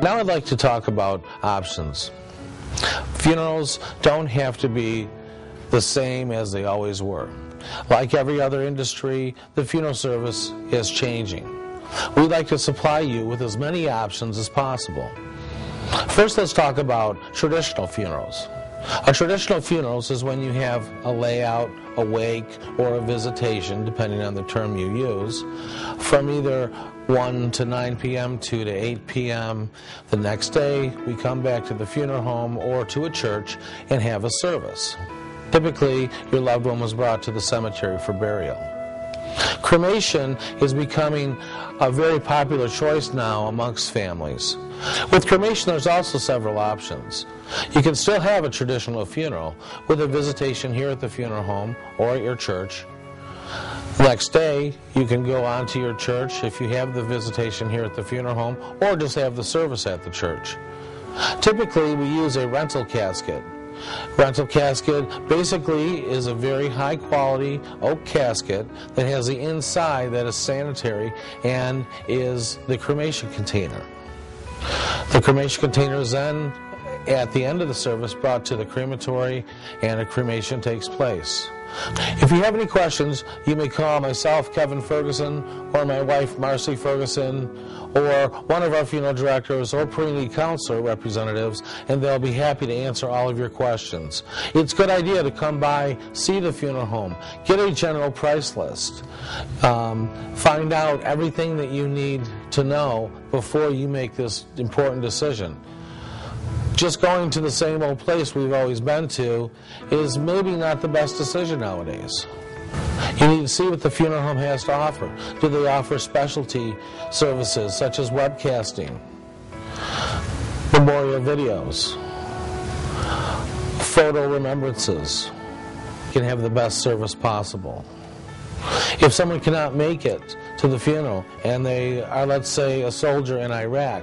Now I'd like to talk about options. Funerals don't have to be the same as they always were. Like every other industry, the funeral service is changing. We'd like to supply you with as many options as possible. First, let's talk about traditional funerals. A traditional funerals is when you have a layout, a wake, or a visitation, depending on the term you use, from either 1 to 9 p.m., 2 to 8 p.m. The next day, we come back to the funeral home or to a church and have a service. Typically, your loved one was brought to the cemetery for burial. Cremation is becoming a very popular choice now amongst families. With cremation, there's also several options. You can still have a traditional funeral with a visitation here at the funeral home or at your church. Next day, you can go on to your church if you have the visitation here at the funeral home, or just have the service at the church. Typically, we use a rental casket. Rental casket basically is a very high quality oak casket that has the inside that is sanitary and is the cremation container. The cremation container is then, at the end of the service, brought to the crematory and a cremation takes place. If you have any questions, you may call myself, Kevin Ferguson, or my wife, Marcy Ferguson, or one of our funeral directors or pre-need counselor representatives, and they'll be happy to answer all of your questions. It's a good idea to come by, see the funeral home, get a general price list, find out everything that you need to know before you make this important decision. Just going to the same old place we've always been to is maybe not the best decision nowadays. You need to see what the funeral home has to offer. Do they offer specialty services such as webcasting, memorial videos, photo remembrances? You can have the best service possible. If someone cannot make it to the funeral and they are, let's say, a soldier in Iraq,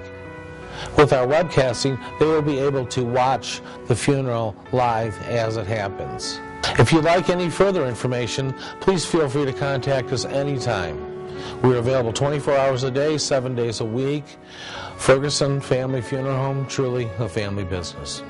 with our webcasting, they will be able to watch the funeral live as it happens. If you'd like any further information, please feel free to contact us anytime. We're available 24 hours a day, 7 days a week. Ferguson Family Funeral Home, truly a family business.